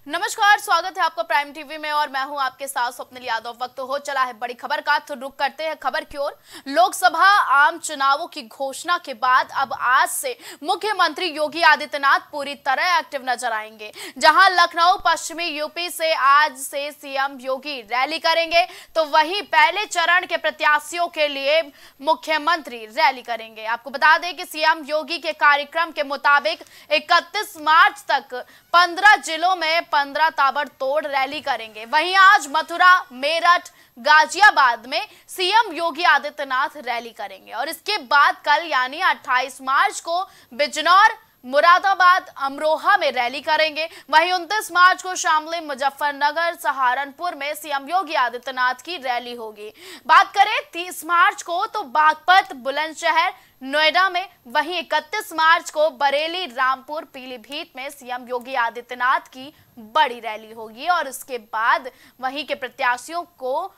नमस्कार, स्वागत है आपका प्राइम टीवी में और मैं हूं आपके साथ स्वप्निल यादव। वक्त हो चला है बड़ी खबर का, तो रुक करते हैं खबर की ओर। लोकसभा आम चुनावों की घोषणा के बाद अब आज से मुख्यमंत्री योगी आदित्यनाथ पूरी तरह एक्टिव नजर आएंगे। जहां लखनऊ पश्चिमी यूपी से आज से सीएम योगी रैली करेंगे, तो वहीं पहले चरण के प्रत्याशियों के लिए मुख्यमंत्री रैली करेंगे। आपको बता दें कि सीएम योगी के कार्यक्रम के मुताबिक 31 मार्च तक 15 जिलों में 15 ताबड़तोड़ रैली करेंगे। वहीं आज मथुरा, मेरठ, गाजियाबाद में सीएम योगी आदित्यनाथ रैली करेंगे और इसके बाद कल यानी 28 मार्च को बिजनौर, मुरादाबाद, अमरोहा में रैली करेंगे। वहीं 29 मार्च को शामली, मुजफ्फरनगर, सहारनपुर में सीएम योगी आदित्यनाथ की रैली होगी। बात करें 30 मार्च को तो बागपत, बुलंदशहर, नोएडा में, वहीं 31 मार्च को बरेली, रामपुर, पीलीभीत में सीएम योगी आदित्यनाथ की बड़ी रैली होगी और उसके बाद वहीं के प्रत्याशियों को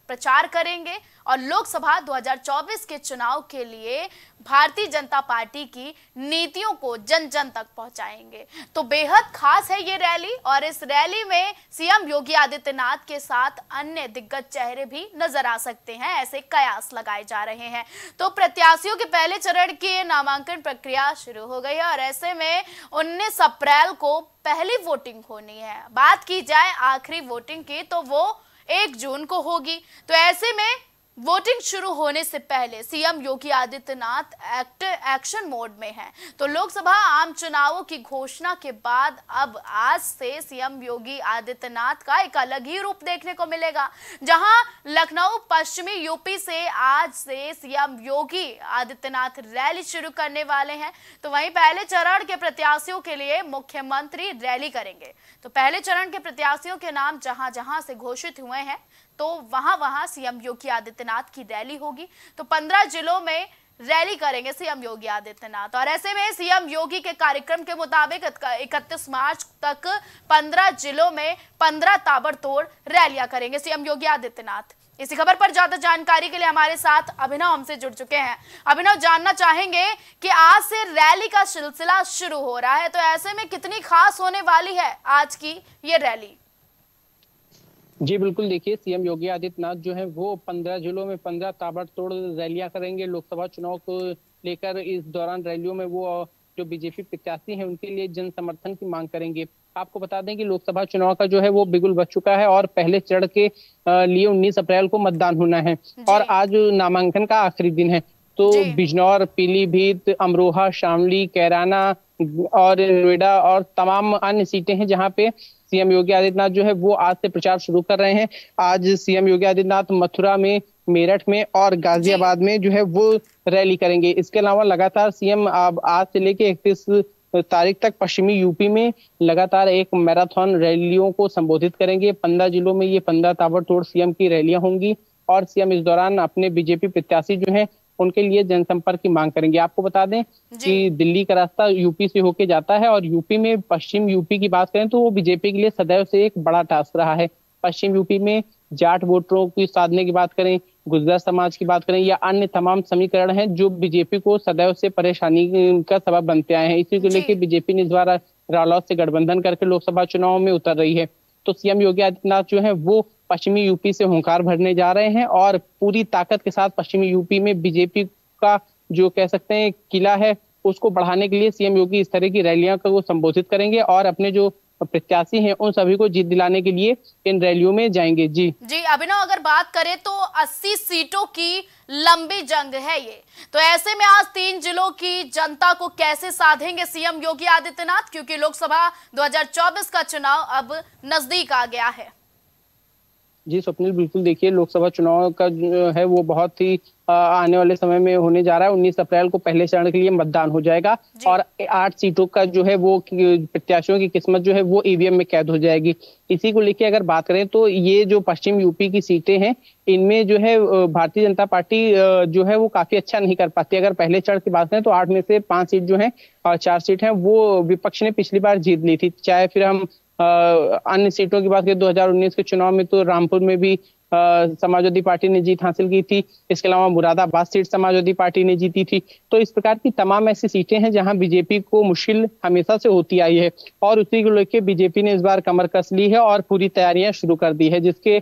प्रचार करेंगे और लोकसभा 2024 के चुनाव के लिए भारतीय जनता पार्टी की नीतियों को जन जन तक पहुंचाएंगे। तो बेहद खास है ये रैली और इस रैली में सीएम योगी आदित्यनाथ के साथ अन्य दिग्गज चेहरे भी नजर आ सकते हैं, ऐसे कयास लगाए जा रहे हैं। तो प्रत्याशियों के पहले चरण की नामांकन प्रक्रिया शुरू हो गई है और ऐसे में 19 अप्रैल को पहली वोटिंग होनी है। बात की जाए आखिरी वोटिंग की तो वो 1 जून को होगी। तो ऐसे में वोटिंग शुरू होने से पहले CM Yogi Adityanath action mode में हैं। तो लोकसभा आम चुनावों की घोषणा के बाद अब आज से सीएम योगी आदित्यनाथ का एक अलग ही रूप देखने को मिलेगा। जहां लखनऊ पश्चिमी यूपी से आज से सीएम योगी आदित्यनाथ रैली शुरू करने वाले हैं, तो वहीं पहले चरण के प्रत्याशियों के लिए मुख्यमंत्री रैली करेंगे। तो पहले चरण के प्रत्याशियों के नाम जहां जहां से घोषित हुए हैं तो वहां वहां सीएम योगी आदित्यनाथ की रैली होगी। तो 15 जिलों में रैली करेंगे सीएम योगी आदित्यनाथ और ऐसे में सीएम योगी के कार्यक्रम के मुताबिक 31 मार्च तक 15 जिलों में 15 ताबड़तोड़ रैलियां करेंगे सीएम योगी आदित्यनाथ। इसी खबर पर ज्यादा जानकारी के लिए हमारे साथ अभिनव हमसे जुड़ चुके हैं। अभिनव, जानना चाहेंगे कि आज से रैली का सिलसिला शुरू हो रहा है, तो ऐसे में कितनी खास होने वाली है आज की ये रैली? जी बिल्कुल, देखिए सीएम योगी आदित्यनाथ जो है वो 15 जिलों में 15 ताबड़तोड़ रैलियां करेंगे लोकसभा चुनाव को लेकर। इस दौरान रैलियों में वो जो बीजेपी प्रत्याशी हैं उनके लिए जन समर्थन की मांग करेंगे। आपको बता दें कि लोकसभा चुनाव का जो है वो बिगुल बज चुका है और पहले चरण के लिए 19 अप्रैल को मतदान होना है और आज नामांकन का आखिरी दिन है। तो बिजनौर, पीलीभीत, अमरोहा, शामली, कैराना और नोएडा और तमाम अन्य सीटें हैं जहां पे सीएम योगी आदित्यनाथ जो है वो आज से प्रचार शुरू कर रहे हैं। आज सीएम योगी आदित्यनाथ मथुरा में, मेरठ में और गाजियाबाद में जो है वो रैली करेंगे। इसके अलावा लगातार सीएम आज से लेके 31 तारीख तक पश्चिमी यूपी में लगातार एक मैराथन रैलियों को संबोधित करेंगे। 15 जिलों में ये 15 ताबड़तोड़ सीएम की रैलियां होंगी और सीएम इस दौरान अपने बीजेपी प्रत्याशी जो है उनके लिए जनसंपर्क की मांग करेंगे। आपको बता दें कि दिल्ली का रास्ता यूपी से होके जाता है और यूपी में पश्चिम यूपी की बात करें तो वो बीजेपी के लिए सदैव से एक बड़ा टास्क रहा है। पश्चिम यूपी में जाट वोटरों की साधने की बात करें, गुर्जर समाज की बात करें या अन्य तमाम समीकरण हैं जो बीजेपी को सदैव से परेशानी का सबब बनते आए हैं। इसी को लेकर बीजेपी ने इस बार रालोद से गठबंधन करके लोकसभा चुनाव में उतर रही है। तो सीएम योगी आदित्यनाथ जो है वो पश्चिमी यूपी से हुंकार भरने जा रहे हैं और पूरी ताकत के साथ पश्चिमी यूपी में बीजेपी का जो कह सकते हैं किला है उसको बढ़ाने के लिए सीएम योगी इस तरह की रैलियां को संबोधित करेंगे और अपने जो प्रत्याशी हैं उन सभी को जीत दिलाने के लिए इन रैलियों में जाएंगे। जी अभिनव, अगर बात करें तो 80 सीटों की लंबी जंग है ये, तो ऐसे में आज 3 जिलों की जनता को कैसे साधेंगे सीएम योगी आदित्यनाथ, क्योंकि लोकसभा 2024 का चुनाव अब नजदीक आ गया है। जी स्वप्निल, बिल्कुल देखिए लोकसभा चुनाव का जो है वो बहुत ही आने वाले समय में होने जा रहा है। 19 अप्रैल को पहले चरण के लिए मतदान हो जाएगा और 8 सीटों का जो है वो प्रत्याशियों की किस्मत जो है वो ईवीएम में कैद हो जाएगी। इसी को लेकर अगर बात करें तो ये जो पश्चिम यूपी की सीटें हैं इनमें जो है भारतीय जनता पार्टी जो है वो काफी अच्छा नहीं कर पाती। अगर पहले चरण की बात करें तो 8 में से 5 सीट जो है और 4 सीट है वो विपक्ष ने पिछली बार जीत ली थी। चाहे फिर हम अन्य सीटों की बात करें 2019 के चुनाव में तो रामपुर में भी समाजवादी पार्टी ने जीत हासिल की थी। इसके अलावा मुरादाबाद सीट समाजवादी पार्टी ने जीती थी। तो इस प्रकार की तमाम ऐसी सीटें हैं जहां बीजेपी को मुश्किल हमेशा से होती आई है, और उसी को लेकर बीजेपी ने इस बार कमर कस ली है और पूरी तैयारियां शुरू कर दी है, जिसके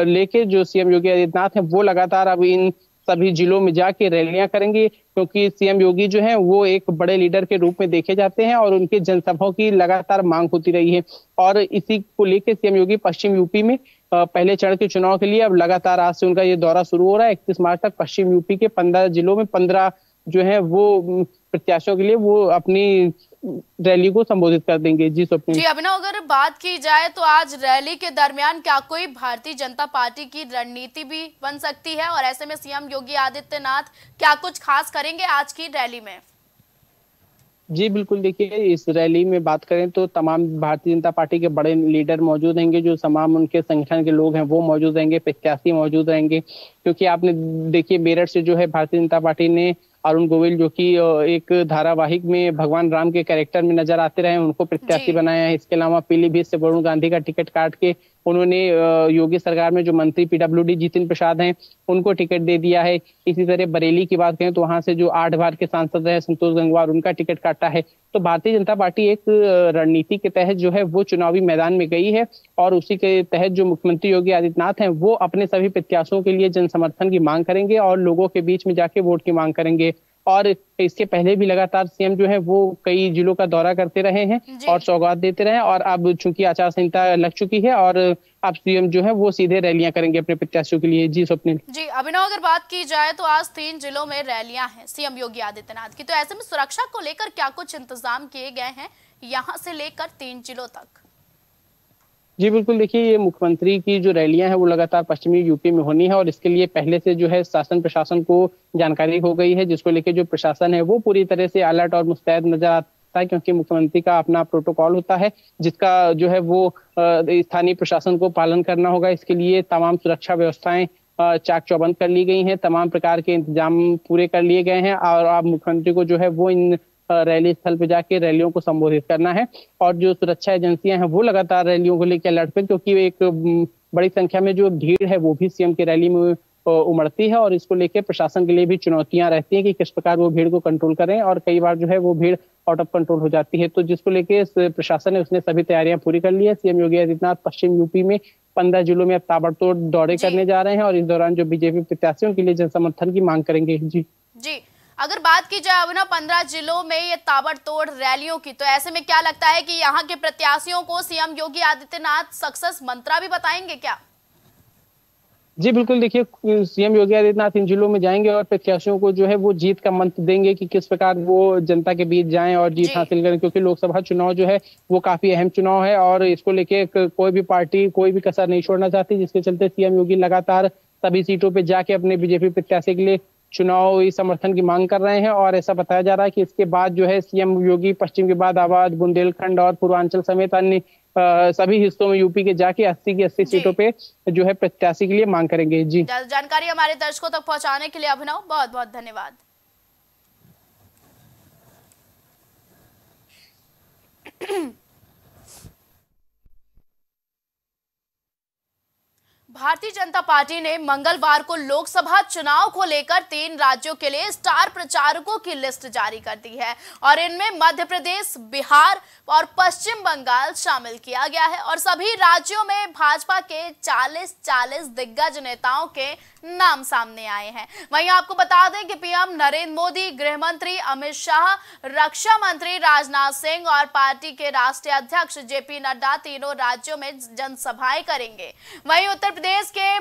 लेके जो सीएम योगी आदित्यनाथ हैं वो लगातार अब इन सभी जिलों में जाके रैलियां करेंगे, क्योंकि सीएम योगी जो हैं वो एक बड़े लीडर के रूप में देखे जाते हैं और उनके जनसभाओं की लगातार मांग होती रही है। और इसी को लेकर सीएम योगी पश्चिम यूपी में पहले चरण के चुनाव के लिए अब लगातार आज से उनका ये दौरा शुरू हो रहा है। 31 मार्च तक पश्चिम यूपी के 15 जिलों में 15 जो है वो प्रत्याशियों के लिए वो अपनी रैली को संबोधित कर देंगे। जी स्वप्निल। जी अभिनव, अगर बात की जाए तो आज रैली के दरमियान क्या कोई भारतीय जनता पार्टी की रणनीति भी बन सकती है, और ऐसे में सीएम योगी आदित्यनाथ क्या कुछ खास करेंगे आज की रैली में? जी बिल्कुल, देखिए इस रैली में बात करें तो तमाम भारतीय जनता पार्टी के बड़े लीडर मौजूद रहेंगे, जो तमाम उनके संगठन के लोग हैं वो मौजूद रहेंगे, प्रत्याशी मौजूद रहेंगे। क्योंकि आपने देखिए मेरठ से जो है भारतीय जनता पार्टी ने अरुण गोविल, जो कि एक धारावाहिक में भगवान राम के कैरेक्टर में नजर आते रहे, उनको प्रत्याशी बनाया है। इसके अलावा पीलीभीत से वरुण गांधी का टिकट काट के उन्होंने योगी सरकार में जो मंत्री पीडब्ल्यूडी जितिन प्रसाद हैं उनको टिकट दे दिया है। इसी तरह बरेली की बात करें तो वहां से जो 8 बार के सांसद रहे संतोष गंगवार, उनका टिकट काटा है। तो भारतीय जनता पार्टी एक रणनीति के तहत जो है वो चुनावी मैदान में गई है, और उसी के तहत जो मुख्यमंत्री योगी आदित्यनाथ हैं वो अपने सभी प्रत्याशियों के लिए जन समर्थन की मांग करेंगे और लोगों के बीच में जाके वोट की मांग करेंगे। और इसके पहले भी लगातार सीएम जो है वो कई जिलों का दौरा करते रहे हैं और सौगात देते रहे, और अब चूंकि आचार संहिता लग चुकी है और अब सीएम जो है वो सीधे रैलियां करेंगे अपने प्रत्याशियों के लिए। जी स्वप्निल। जी अभिनव, अगर बात की जाए तो आज 3 जिलों में रैलियां हैं सीएम योगी आदित्यनाथ की, तो ऐसे में सुरक्षा को लेकर क्या कुछ इंतजाम किए गए हैं यहाँ से लेकर 3 जिलों तक? जी बिल्कुल, देखिए ये मुख्यमंत्री की जो रैलियां हैं वो लगातार पश्चिमी यूपी में होनी है, और इसके लिए पहले से जो है शासन प्रशासन को जानकारी हो गई है, जिसको लेकर जो प्रशासन है वो पूरी तरह से अलर्ट और मुस्तैद नजर आता है। क्योंकि मुख्यमंत्री का अपना प्रोटोकॉल होता है जिसका जो है वो स्थानीय प्रशासन को पालन करना होगा। इसके लिए तमाम सुरक्षा व्यवस्थाएं चाक चौबंद कर ली गई हैं, तमाम प्रकार के इंतजाम पूरे कर लिए गए हैं, और अब मुख्यमंत्री को जो है वो इन रैली स्थल पे जाके रैलियों को संबोधित करना है। और जो सुरक्षा एजेंसियां हैं वो लगातार रैलियों को लेकर अलर्ट पे, क्योंकि एक बड़ी संख्या में जो भीड़ है वो भी सीएम की रैली में उमड़ती है, और इसको लेकर प्रशासन के लिए भी चुनौतियां रहती हैं कि किस प्रकार वो भीड़ को कंट्रोल करें, और कई बार जो है वो भीड़ आउट ऑफ कंट्रोल हो जाती है। तो जिसको लेकर प्रशासन ने उसने सभी तैयारियां पूरी कर ली है। सीएम योगी आदित्यनाथ पश्चिम यूपी में 15 जिलों में अब ताबड़तोड़ दौरे करने जा रहे हैं, और इस दौरान जो बीजेपी प्रत्याशियों के लिए जन समर्थन की मांग करेंगे। जी अगर बात की जाए अभिनव 15 जिलों में ये ताबड़तोड़ रैलियों की, तो ऐसे में क्या लगता है कि यहाँ के प्रत्याशियों को सीएम योगी आदित्यनाथ सक्सेस मंत्रा भी बताएंगे क्या? जी बिल्कुल, देखिए सीएम योगी आदित्यनाथ इन जिलों में जाएंगे और प्रत्याशियों को जो है वो जीत का मंत्र देंगे कि किस प्रकार वो जनता के बीच जाएं और जीत हासिल करें। क्योंकि लोकसभा चुनाव जो है वो काफी अहम चुनाव है, और इसको लेके कोई भी पार्टी कोई भी कसर नहीं छोड़ना चाहती, जिसके चलते सीएम योगी लगातार सभी सीटों पे जाके अपने बीजेपी प्रत्याशी के लिए चुनावी समर्थन की मांग कर रहे हैं। और ऐसा बताया जा रहा है कि इसके बाद जो है सीएम योगी पश्चिम के बाद आवाज, बुंदेलखंड और पूर्वांचल समेत अन्य सभी हिस्सों में यूपी के जाके 80 की 80 सीटों पे जो है प्रत्याशी के लिए मांग करेंगे। जी जानकारी हमारे दर्शकों तक पहुंचाने के लिए अभिनव बहुत बहुत धन्यवाद। भारतीय जनता पार्टी ने मंगलवार को लोकसभा चुनाव को लेकर 3 राज्यों के लिए स्टार प्रचारकों की लिस्ट जारी कर दी है, और इनमें मध्य प्रदेश, बिहार और पश्चिम बंगाल शामिल किया गया है। और सभी राज्यों में भाजपा के 40 दिग्गज नेताओं के नाम सामने आए हैं। वहीं आपको बता दें कि पीएम नरेंद्र मोदी, गृह मंत्री अमित शाह, रक्षा मंत्री राजनाथ सिंह और पार्टी के राष्ट्रीय अध्यक्ष जेपी नड्डा तीनों राज्यों में जनसभाएं करेंगे। वहीं उत्तर प्रदेश के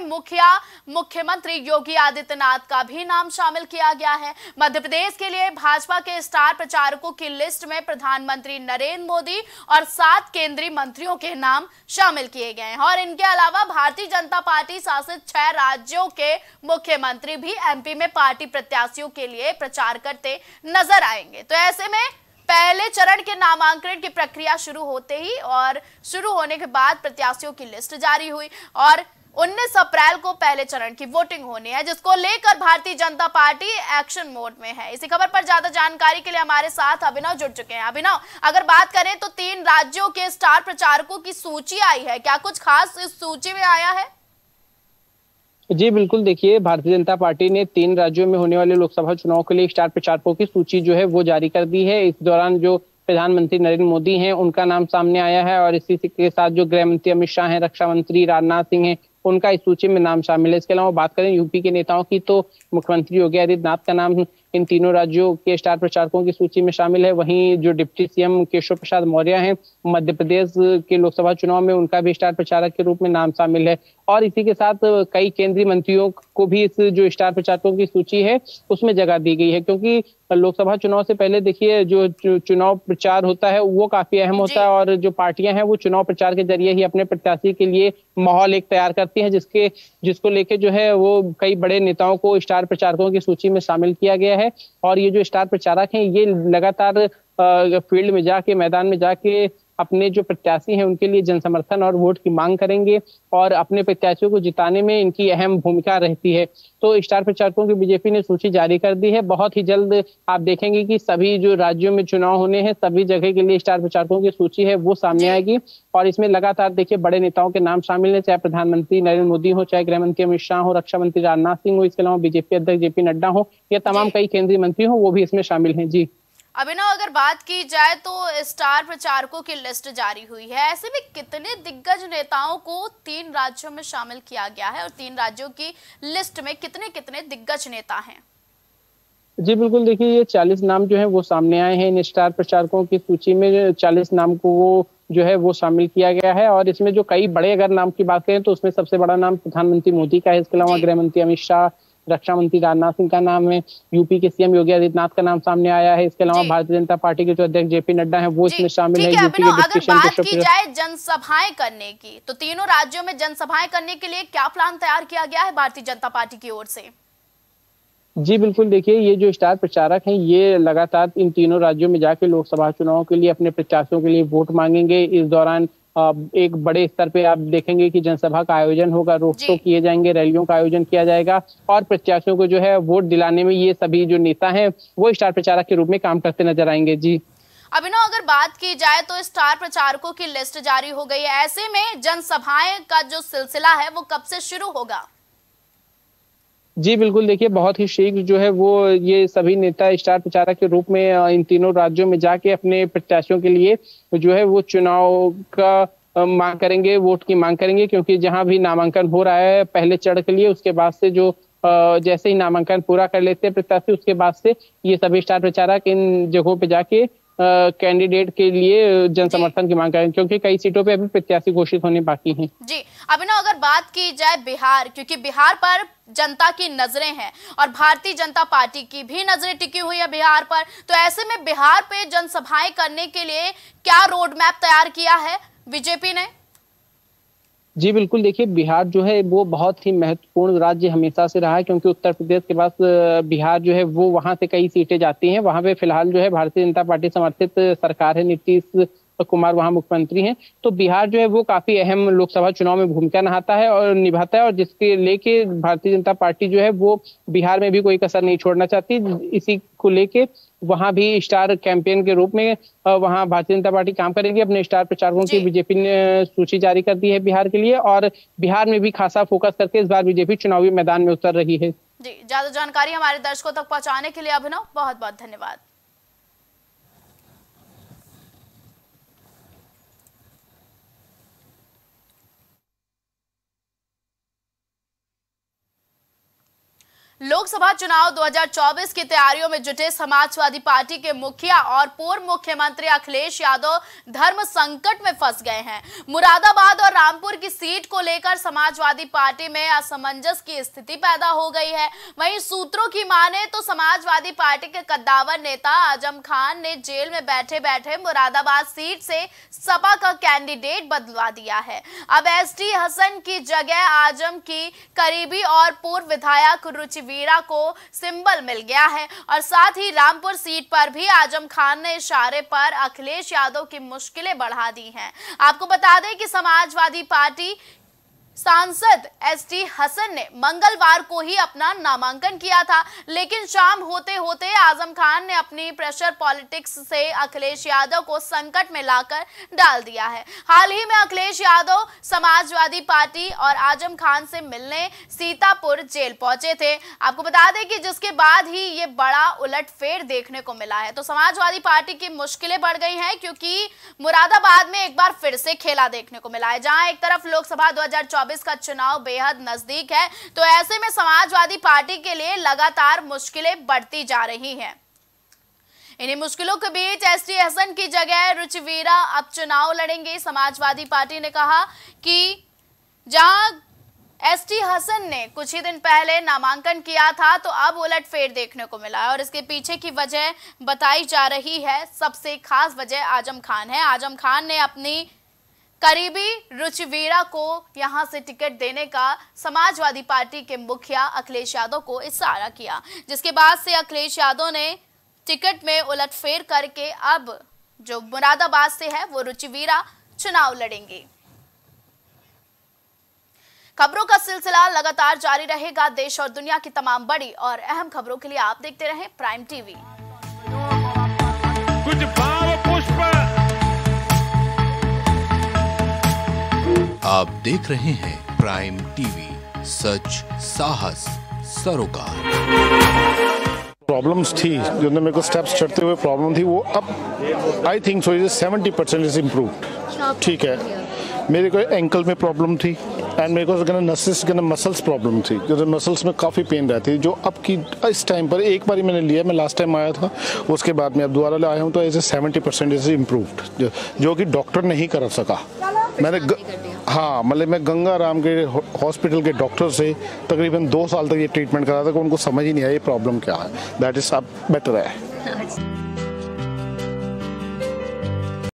मुख्यमंत्री योगी आदित्यनाथ का भी नाम शामिल किया गया है। मध्य प्रदेश के लिए भाजपा के स्टार प्रचारकों की लिस्ट में प्रधानमंत्री नरेंद्र मोदी और 7 केंद्रीय मंत्रियों के नाम शामिल किए गए हैं। और इनके अलावा भारतीय जनता पार्टी शासित 6 राज्यों के मुख्यमंत्री भी एमपी में पार्टी प्रत्याशियों के लिए प्रचार करते नजर आएंगे। तो ऐसे में पहले चरण के नामांकन की प्रक्रिया शुरू होते ही और शुरू होने के बाद प्रत्याशियों की लिस्ट जारी हुई, और 19 अप्रैल को पहले चरण की वोटिंग होनी है, जिसको लेकर Bharatiya Janata party action mode में है। इसी खबर पर ज्यादा जानकारी के लिए हमारे साथ अभिनव जुड़ चुके हैं। अभिनव, अगर बात करें तो 3 राज्यों के स्टार प्रचारकों की सूची आई है, क्या कुछ खास इस सूची में आया है? जी बिल्कुल, देखिए भारतीय जनता पार्टी ने 3 राज्यों में होने वाले लोकसभा चुनाव के लिए स्टार प्रचारकों की सूची जो है वो जारी कर दी है। इस दौरान जो प्रधानमंत्री नरेंद्र मोदी हैं, उनका नाम सामने आया है और इसी के साथ जो गृह मंत्री अमित शाह हैं, रक्षा मंत्री राजनाथ सिंह हैं, उनका इस सूची में नाम शामिल है। इसके अलावा बात करें यूपी के नेताओं की, तो मुख्यमंत्री योगी आदित्यनाथ का नाम इन तीनों राज्यों के स्टार प्रचारकों की सूची में शामिल है। वहीं जो डिप्टी सीएम केशव प्रसाद मौर्य हैं, मध्य प्रदेश के लोकसभा चुनाव में उनका भी स्टार प्रचारक के रूप में नाम शामिल है। और इसी के साथ कई केंद्रीय मंत्रियों को भी इस जो स्टार प्रचारकों की सूची है उसमें जगह दी गई है, क्योंकि लोकसभा चुनाव से पहले देखिए जो चुनाव प्रचार होता है वो काफी अहम होता है और जो पार्टियां हैं वो चुनाव प्रचार के जरिए ही अपने प्रत्याशी के लिए माहौल एक तैयार करती हैं, जिसको लेके जो है वो कई बड़े नेताओं को स्टार प्रचारकों की सूची में शामिल किया गया है। और ये जो स्टार प्रचारक हैं ये लगातार फील्ड में जाके, मैदान में जाके अपने जो प्रत्याशी हैं उनके लिए जनसमर्थन और वोट की मांग करेंगे और अपने प्रत्याशियों को जिताने में इनकी अहम भूमिका रहती है। तो स्टार प्रचारकों की बीजेपी ने सूची जारी कर दी है। बहुत ही जल्द आप देखेंगे कि सभी जो राज्यों में चुनाव होने हैं सभी जगह के लिए स्टार प्रचारकों की सूची है वो सामने आएगी और इसमें लगातार देखिए बड़े नेताओं के नाम शामिल हैं, चाहे प्रधानमंत्री नरेंद्र मोदी हो, चाहे गृह मंत्री अमित शाह हो, रक्षा मंत्री राजनाथ सिंह हो, इसके अलावा बीजेपी अध्यक्ष जेपी नड्डा हो, या तमाम कई केंद्रीय मंत्री हो, वो भी इसमें शामिल हैं। जी अभिनव, अगर बात की जाए तो स्टार प्रचारकों की लिस्ट जारी हुई है, ऐसे में कितने दिग्गज नेताओं को 3 राज्यों में शामिल किया गया है और 3 राज्यों की लिस्ट में कितने कितने दिग्गज नेता हैं? जी बिल्कुल, देखिए ये 40 नाम जो है वो सामने आए हैं। इन स्टार प्रचारकों की सूची में 40 नाम को वो जो है वो शामिल किया गया है और इसमें जो कई बड़े अगर नाम की बात करें तो उसमें सबसे बड़ा नाम प्रधानमंत्री मोदी का है। इसके अलावा गृह मंत्री अमित शाह, रक्षा मंत्री राजनाथ सिंह का नाम है, यूपी के सीएम योगी आदित्यनाथ का नाम सामने आया है। इसके अलावा भारतीय जनता पार्टी के जो अध्यक्ष जेपी नड्डा हैं वो इसमें शामिल है। यूपी के अगर बात की जाए जनसभाएं करने की, तो तीनों राज्यों में जनसभाएं करने के लिए क्या प्लान तैयार किया गया है भारतीय जनता पार्टी की ओर से? जी बिल्कुल, देखिए ये जो स्टार प्रचारक हैं ये लगातार इन तीनों राज्यों में जाके लोकसभा चुनाव के लिए अपने प्रत्याशियों के लिए वोट मांगेंगे। इस दौरान एक बड़े स्तर पे आप देखेंगे कि जनसभा का आयोजन होगा, रोड शो किए जाएंगे, रैलियों का आयोजन किया जाएगा और प्रत्याशियों को जो है वोट दिलाने में ये सभी जो नेता हैं वो स्टार प्रचारक के रूप में काम करते नजर आएंगे। जी अभिनव, अगर बात की जाए तो स्टार प्रचारकों की लिस्ट जारी हो गई है, ऐसे में जनसभाएं का जो सिलसिला है वो कब से शुरू होगा? जी बिल्कुल, देखिए बहुत ही शीघ्र जो है वो ये सभी नेता स्टार प्रचारक के रूप में इन तीनों राज्यों में जाके अपने प्रत्याशियों के लिए जो है वो चुनाव का मांग करेंगे, वोट की मांग करेंगे, क्योंकि जहां भी नामांकन हो रहा है पहले चढ़ के लिए, उसके बाद से जो जैसे ही नामांकन पूरा कर लेते हैं प्रत्याशी उसके बाद से ये सभी स्टार प्रचारक इन जगहों पे जाके कैंडिडेट के लिए जन समर्थन की मांग करें, क्योंकि कई सीटों पे अभी प्रत्याशी घोषित होने बाकी हैं। जी अभिनव, अगर बात की जाए बिहार, क्योंकि बिहार पर जनता की नजरें हैं और भारतीय जनता पार्टी की भी नजरें टिकी हुई है बिहार पर, तो ऐसे में बिहार पे जनसभाएं करने के लिए क्या रोड मैप तैयार किया है बीजेपी ने? जी बिल्कुल, देखिए बिहार जो है वो बहुत ही महत्वपूर्ण राज्य हमेशा से रहा है, क्योंकि उत्तर प्रदेश के बाद बिहार जो है वो वहां से कई सीटें जाती हैं। वहां पे फिलहाल जो है भारतीय जनता पार्टी समर्थित सरकार है, नीतीश कुमार वहां मुख्यमंत्री हैं। तो बिहार जो है वो काफी अहम लोकसभा चुनाव में भूमिका निभाता है और जिसके लेके भारतीय जनता पार्टी जो है वो बिहार में भी कोई कसर नहीं छोड़ना चाहती। इसी को लेके वहां भी स्टार कैंपेन के रूप में वहां भारतीय जनता पार्टी काम करेगी। अपने स्टार प्रचारकों की बीजेपी ने सूची जारी कर दी है बिहार के लिए और बिहार में भी खासा फोकस करके इस बार बीजेपी चुनावी मैदान में उतर रही है। जी, ज्यादा जानकारी हमारे दर्शकों तक पहुंचाने के लिए अभिनव बहुत बहुत धन्यवाद। लोकसभा चुनाव 2024 की तैयारियों में जुटे समाजवादी पार्टी के मुखिया और पूर्व मुख्यमंत्री अखिलेश यादव धर्म संकट में फंस गए हैं। मुरादाबाद और रामपुर की सीट को लेकर समाजवादी पार्टी में असमंजस की स्थिति पैदा हो गई है। वहीं सूत्रों की माने तो समाजवादी पार्टी के कद्दावर नेता आजम खान ने जेल में बैठे बैठे मुरादाबाद सीट से सपा का कैंडिडेट बदलवा दिया है। अब एसटी हसन की जगह आजम की करीबी और पूर्व विधायक रुचि वीरा को सिंबल मिल गया है और साथ ही रामपुर सीट पर भी आजम खान ने इशारे पर अखिलेश यादव की मुश्किलें बढ़ा दी हैं। आपको बता दें कि समाजवादी पार्टी सांसद एसटी हसन ने मंगलवार को ही अपना नामांकन किया था, लेकिन शाम होते होते आजम खान ने अपनी प्रेशर पॉलिटिक्स से अखिलेश यादव को संकट में लाकर डाल दिया है। हाल ही में अखिलेश यादव समाजवादी पार्टी और आजम खान से मिलने सीतापुर जेल पहुंचे थे। आपको बता दें कि जिसके बाद ही ये बड़ा उलटफेर देखने को मिला है। तो समाजवादी पार्टी की मुश्किलें बढ़ गई हैं, क्योंकि मुरादाबाद में एक बार फिर से खेला देखने को मिला है। जहां एक तरफ लोकसभा 2024 का चुनाव बेहद नजदीक है, तो ऐसे में समाजवादी पार्टी के लिए लगातार मुश्किलें बढ़ती जा रही हैं। इन्हीं मुश्किलों के बीच एसटी हसन की जगह रुचिवीरा अब चुनाव लड़ेंगे। समाजवादी पार्टी ने कहा कि जहां एसटी हसन ने कुछ ही दिन पहले नामांकन किया था, तो अब उलटफेर देखने को मिला है और इसके पीछे की वजह बताई जा रही है। सबसे खास वजह आजम खान है। आजम खान ने अपनी करीबी रुचिवीरा को यहां से टिकट देने का समाजवादी पार्टी के मुखिया अखिलेश यादव को इशारा किया, जिसके बाद से अखिलेश यादव ने टिकट में उलटफेर करके अब जो मुरादाबाद से है वो रुचिवीरा चुनाव लड़ेंगी। खबरों का सिलसिला लगातार जारी रहेगा। देश और दुनिया की तमाम बड़ी और अहम खबरों के लिए आप देखते रहें प्राइम टीवी। कुछ भाव पुष्प आप देख रहे हैं प्राइम टीवी, सच साहस सरोकार। प्रॉब्लम्स थी जो मेरे को स्टेप्स चढ़ते हुए प्रॉब्लम थी, वो अब I think so 70% is improved. ठीक है, मेरे को एंकल में प्रॉब्लम थी एंड मेरे को नसेस मसल्स प्रॉब्लम थी, जो मसल्स में काफ़ी पेन रहती है, जो अब की इस टाइम पर एक बार ही मैंने लिया, मैं लास्ट टाइम आया था, उसके बाद मैं अब दोबारा आया हूँ, तो एज ए 70% इज इम्प्रूव्ड, जो कि डॉक्टर नहीं कर सका। मैंने हाँ, मतलब मैं गंगा राम के हॉस्पिटल के डॉक्टर से तकरीबन 2 साल तक ये ट्रीटमेंट करा था, कि उनको समझ ही नहीं आया ये प्रॉब्लम क्या है। दैट इज अब बेटर है।